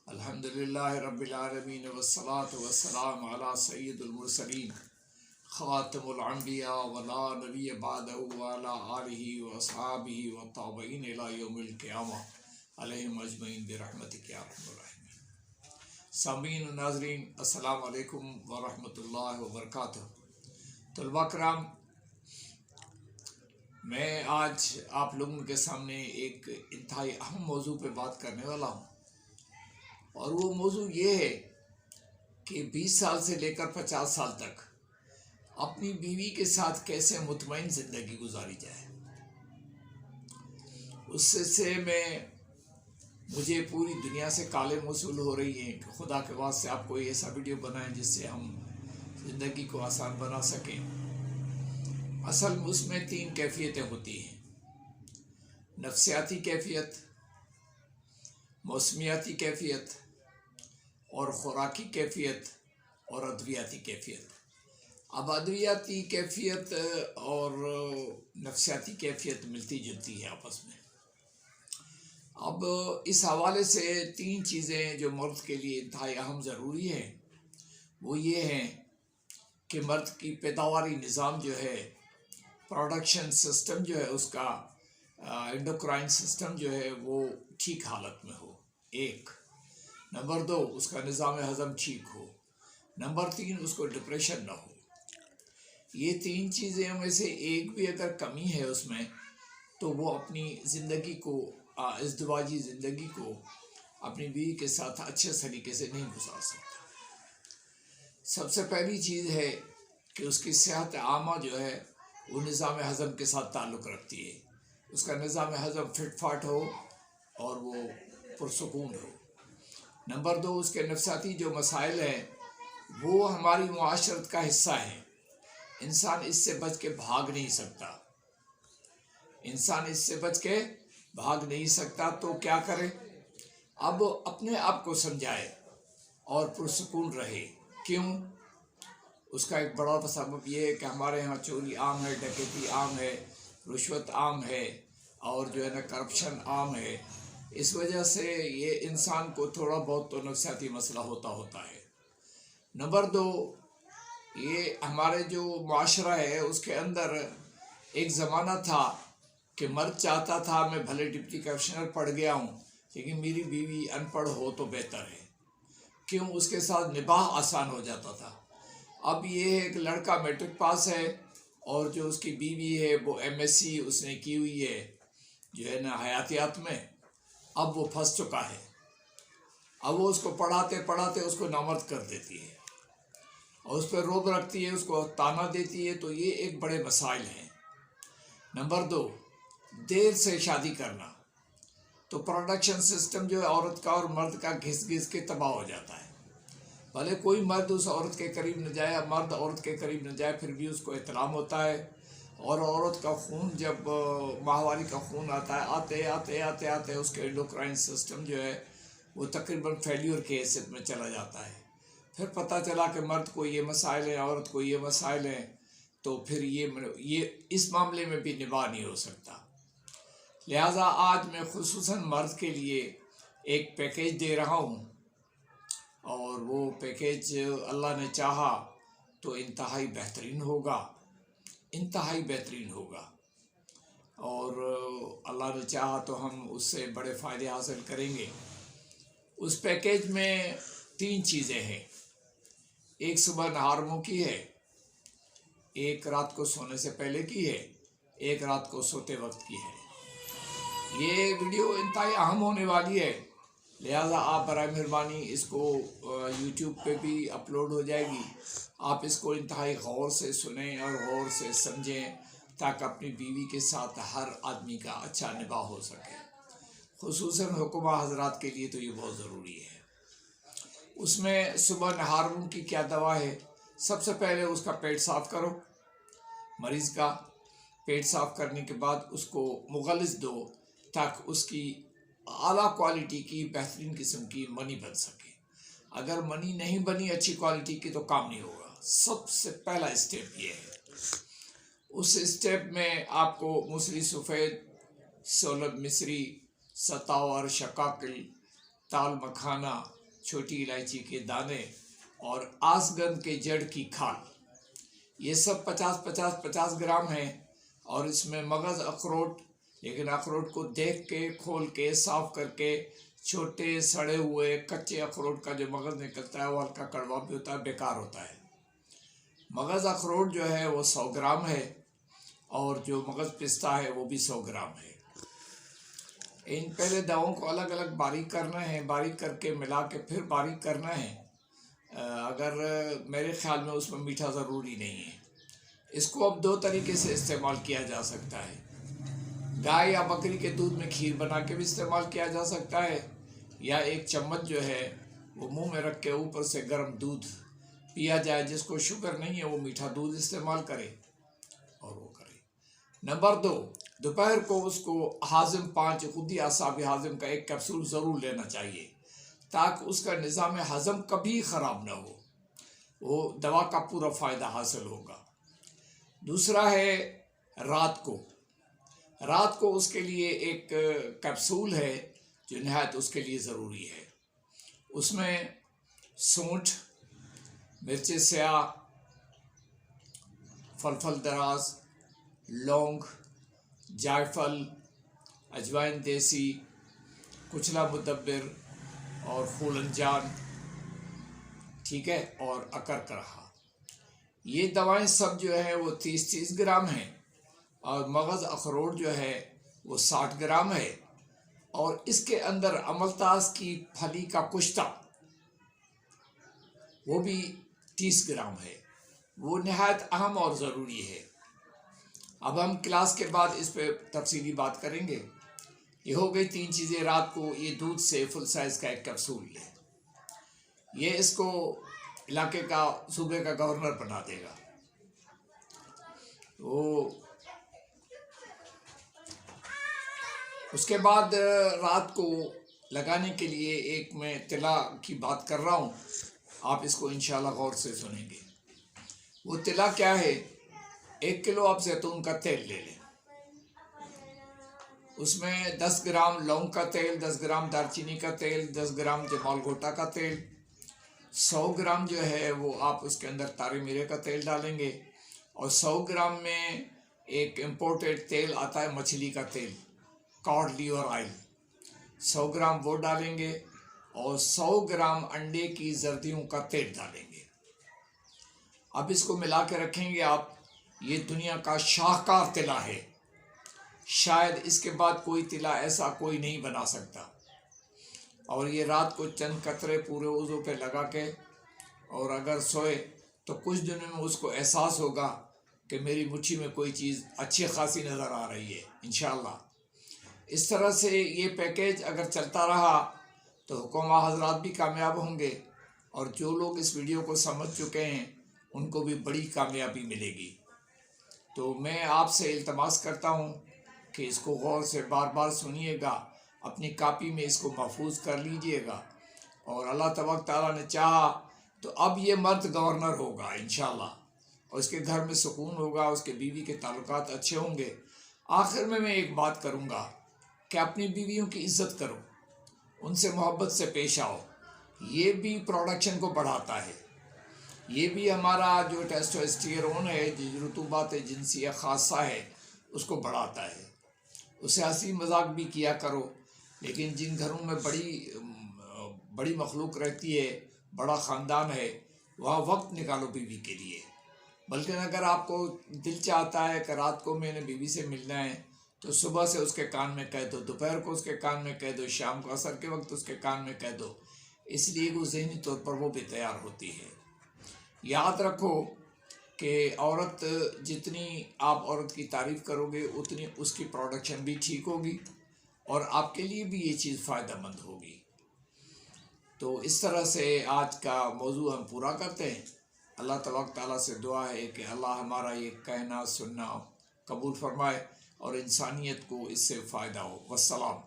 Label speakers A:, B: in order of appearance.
A: الحمدللہ رب العالمین والصلاة والسلام علی سید المرسلین خاتم الانبیاء ولا نبی بعدہ وعلی آلہ واصحابہ والتابعین الی یوم القیامہ علیہم اجمعین برحمتک یا ارحم الراحمین۔ سامعین و ناظرین، السلام علیکم ورحمۃ اللہ وبرکاتہ۔ طلباء کرام، میں آج آپ لوگوں کے سامنے ایک انتہائی اہم موضوع پہ بات کرنے والا ہوں، اور وہ موضوع یہ ہے کہ 20 سال سے لے کر 50 سال تک اپنی بیوی کے ساتھ کیسے مطمئن زندگی گزاری جائے۔ اس سلسلے میں مجھے پوری دنیا سے کالیں موصول ہو رہی ہیں کہ خدا کے واسطے آپ کوئی ایسا ویڈیو بنائیں جس سے ہم زندگی کو آسان بنا سکیں۔ اصل اس میں 3 کیفیتیں ہوتی ہیں: نفسیاتی کیفیت، موسمیاتی کیفیت اور خوراکی کیفیت اور ادویاتی کیفیت۔ اب ادویاتی کیفیت اور نفسیاتی کیفیت ملتی جلتی ہے آپس میں۔ اب اس حوالے سے 3 چیزیں جو مرد کے لیے انتہائی اہم ضروری ہیں وہ یہ ہیں کہ مرد کی پیداواری نظام جو ہے، پروڈکشن سسٹم جو ہے، اس کا انڈوکرائن سسٹم جو ہے وہ ٹھیک حالت میں ہو، 1۔ نمبر 2، اس کا نظام ہضم ٹھیک ہو۔ نمبر 3، اس کو ڈپریشن نہ ہو۔ یہ 3 چیزیں میں سے ایک بھی اگر کمی ہے اس میں، تو وہ اپنی زندگی کو، ازدواجی زندگی کو اپنی بیوی کے ساتھ اچھے طریقے سے نہیں گزار سکتا۔ سب سے پہلی چیز ہے کہ اس کی صحت عامہ جو ہے وہ نظام ہضم کے ساتھ تعلق رکھتی ہے۔ اس کا نظام ہضم فٹ فاٹ ہو اور وہ پرسکون ہو۔ نمبر 2، اس کے نفسیاتی جو مسائل ہیں وہ ہماری معاشرت کا حصہ ہیں۔ انسان اس سے بچ کے بھاگ نہیں سکتا۔ تو کیا کرے؟ اب اپنے آپ کو سمجھائے اور پرسکون رہے۔ کیوں؟ اس کا ایک بڑا سبب یہ ہے کہ ہمارے ہاں چوری عام ہے، ڈکیتی عام ہے، رشوت عام ہے، اور جو ہے نا کرپشن عام ہے۔ اس وجہ سے یہ انسان کو تھوڑا بہت تو نفسیاتی مسئلہ ہوتا ہے۔ نمبر 2، یہ ہمارے جو معاشرہ ہے اس کے اندر ایک زمانہ تھا کہ مرد چاہتا تھا میں بھلے ڈپٹی کمشنر پڑھ گیا ہوں لیکن میری بیوی ان پڑھ ہو تو بہتر ہے۔ کیوں؟ اس کے ساتھ نباہ آسان ہو جاتا تھا۔ اب یہ ہے کہ لڑکا میٹرک پاس ہے اور جو اس کی بیوی ہے وہ MSc اس نے کی ہوئی ہے جو ہے نا حیاتیات میں۔ اب وہ پھنس چکا ہے۔ اب وہ اس کو پڑھاتے اس کو نامرد کر دیتی ہے اور اس پہ روب رکھتی ہے، اس کو تانا دیتی ہے۔ تو یہ ایک بڑے مسائل ہیں۔ نمبر 2، دیر سے شادی کرنا، تو پروڈکشن سسٹم جو ہے عورت کا اور مرد کا گھس کے تباہ ہو جاتا ہے۔ بھلے کوئی مرد اس عورت کے قریب نہ جائے، مرد عورت کے قریب نہ جائے، پھر بھی اس کو احترام ہوتا ہے۔ اور عورت کا خون جب ماہواری کا خون آتا ہے، آتے اس کے انڈوکرائن سسٹم جو ہے وہ تقریباً فیلیور کی حیثیت میں چلا جاتا ہے۔ پھر پتہ چلا کہ مرد کو یہ مسائل ہیں، عورت کو یہ مسائل ہیں، تو پھر یہ اس معاملے میں بھی نباہ نہیں ہو سکتا۔ لہٰذا آج میں خصوصاً مرد کے لیے ایک پیکیج دے رہا ہوں، اور وہ پیکیج اللہ نے چاہا تو انتہائی بہترین ہوگا، اور اللہ نے چاہا تو ہم اس سے بڑے فائدے حاصل کریں گے۔ اس پیکیج میں 3 چیزیں ہیں: ایک صبح نہار منہ کی ہے، ایک رات کو سونے سے پہلے کی ہے، ایک رات کو سوتے وقت کی ہے۔ یہ ویڈیو انتہائی اہم ہونے والی ہے، لہٰذا آپ برائے مہربانی اس کو YouTube پہ بھی اپلوڈ ہو جائے گی، آپ اس کو انتہائی غور سے سنیں اور غور سے سمجھیں تاکہ اپنی بیوی کے ساتھ ہر آدمی کا اچھا نباہ ہو سکے۔ خصوصاً حکمہ حضرات کے لیے تو یہ بہت ضروری ہے۔ اس میں صبح نہار منہ کی کیا دوا ہے؟ سب سے پہلے اس کا پیٹ صاف کرو۔ مریض کا پیٹ صاف کرنے کے بعد اس کو مغلظ دو تاکہ اس کی اعلیٰ کوالٹی کی بہترین قسم کی منی بن سکے۔ اگر منی نہیں بنی اچھی کوالٹی کی تو کام نہیں ہوگا۔ سب سے پہلا اسٹیپ یہ ہے۔ اس اسٹیپ میں آپ کو مصری سفید، سولب مصری، ستاور، شکاکل، تال مکھانا، چھوٹی الائچی کے دانے اور آسگند کے جڑ کی کھال، یہ سب 50 گرام ہیں۔ اور اس میں مغز اخروٹ، لیکن اخروٹ کو دیکھ کے کھول کے صاف کر کے، چھوٹے سڑے ہوئے کچے اخروٹ کا جو مغز نکلتا ہے وہ ہلکا کڑوا بھی ہوتا ہے، بیکار ہوتا ہے۔ مغز اخروٹ جو ہے وہ 100 گرام ہے، اور جو مغز پستہ ہے وہ بھی 100 گرام ہے۔ ان پہلے دواؤں کو الگ الگ باریک کرنا ہے، باریک کر کے ملا کے پھر باریک کرنا ہے۔ اگر میرے خیال میں اس میں میٹھا ضروری نہیں ہے۔ اس کو اب 2 طریقے سے استعمال کیا جا سکتا ہے۔ گائے یا بکری کے دودھ میں کھیر بنا کے بھی استعمال کیا جا سکتا ہے، یا ایک چمچ جو ہے وہ منہ میں رکھ کے اوپر سے گرم دودھ پیا جائے۔ جس کو شوگر نہیں ہے وہ میٹھا دودھ استعمال کرے اور وہ کرے۔ نمبر 2، دوپہر کو اس کو ہاضم 5 خودی اعصاب ہاضم کا ایک کیپسول ضرور لینا چاہیے، تاکہ اس کا نظام ہضم کبھی خراب نہ ہو، وہ دوا کا پورا فائدہ حاصل ہوگا۔ دوسرا ہے رات کو اس کے لیے ایک کیپسول ہے جو نہایت اس کے لیے ضروری ہے۔ اس میں سونٹھ، مرچ سیاہ، فلفل دراز، لونگ، جائفل، اجوائن دیسی، کچلا مدبر اور خولنجان، ٹھیک ہے، اور اکرکرہا، یہ دوائیں سب جو ہے وہ 30 گرام ہیں، اور مغز اخروٹ جو ہے وہ 60 گرام ہے، اور اس کے اندر املتاس کی پھلی کا کشتہ وہ بھی 30 گرام ہے، وہ نہایت اہم اور ضروری ہے۔ اب ہم کلاس کے بعد اس پہ تفصیلی بات کریں گے۔ یہ ہو گئی 3 چیزیں۔ رات کو یہ دودھ سے فل سائز کا ایک کیپسول لے، یہ اس کو علاقے کا، صوبے کا گورنر بنا دے گا۔ تو اس کے بعد رات کو لگانے کے لیے ایک میں تلا کی بات کر رہا ہوں، آپ اس کو انشاءاللہ غور سے سنیں گے۔ وہ تلا کیا ہے؟ 1 کلو آپ زیتون کا تیل لے لیں، اس میں 10 گرام لونگ کا تیل، 10 گرام دارچینی کا تیل، 10 گرام جمال گوٹا کا تیل، 100 گرام جو ہے وہ آپ اس کے اندر تارے میرے کا تیل ڈالیں گے، اور 100 گرام میں ایک امپورٹڈ تیل آتا ہے مچھلی کا تیل، کاڈ لیور آئل، 100 گرام وہ ڈالیں گے، اور 100 گرام انڈے کی زردیوں کا تیل ڈالیں گے۔ اب اس کو ملا کے رکھیں گے آپ۔ یہ دنیا کا شاہکار تلا ہے، شاید اس کے بعد کوئی تلا ایسا کوئی نہیں بنا سکتا۔ اور یہ رات کو چند قطرے پورے عضو پہ لگا کے، اور اگر سوئے تو کچھ دنوں میں اس کو احساس ہوگا کہ میری مٹھی میں کوئی چیز اچھی خاصی نظر آ رہی ہے انشاءاللہ۔ اس طرح سے یہ پیکیج اگر چلتا رہا تو حکمہ حضرات بھی کامیاب ہوں گے، اور جو لوگ اس ویڈیو کو سمجھ چکے ہیں ان کو بھی بڑی کامیابی ملے گی۔ تو میں آپ سے التماس کرتا ہوں کہ اس کو غور سے بار بار سنیے گا، اپنی کاپی میں اس کو محفوظ کر لیجئے گا، اور اللہ تبارک تعالیٰ نے چاہا تو اب یہ مرد گورنر ہوگا انشاءاللہ، اور اس کے گھر میں سکون ہوگا، اس کے بیوی کے تعلقات اچھے ہوں گے۔ آخر میں ایک بات کروں گا کہ اپنی بیویوں کی عزت کرو، ان سے محبت سے پیش آؤ، یہ بھی پروڈکشن کو بڑھاتا ہے، یہ بھی ہمارا جو ٹیسٹوسٹیرون ہے، جو رطوبات جنسیہ خاصہ ہے، اس کو بڑھاتا ہے۔ اسے ہنسی مذاق بھی کیا کرو، لیکن جن گھروں میں بڑی مخلوق رہتی ہے، بڑا خاندان ہے، وہاں وقت نکالو بیوی کے لیے۔ بلکہ اگر آپ کو دل چاہتا ہے کہ رات کو میں نے بیوی سے ملنا ہے تو صبح سے اس کے کان میں کہہ دو، دوپہر کو اس کے کان میں کہہ دو، شام کو عصر کے وقت اس کے کان میں کہہ دو، اس لیے وہ ذہنی طور پر وہ بھی تیار ہوتی ہے۔ یاد رکھو کہ عورت جتنی آپ عورت کی تعریف کرو گے اتنی اس کی پروڈکشن بھی ٹھیک ہوگی، اور آپ کے لیے بھی یہ چیز فائدہ مند ہوگی۔ تو اس طرح سے آج کا موضوع ہم پورا کرتے ہیں۔ اللہ تبارک تعالیٰ سے دعا ہے کہ اللہ ہمارا یہ کہنا سننا قبول فرمائے اور انسانیت کو اس سے فائدہ ہو۔ والسلام۔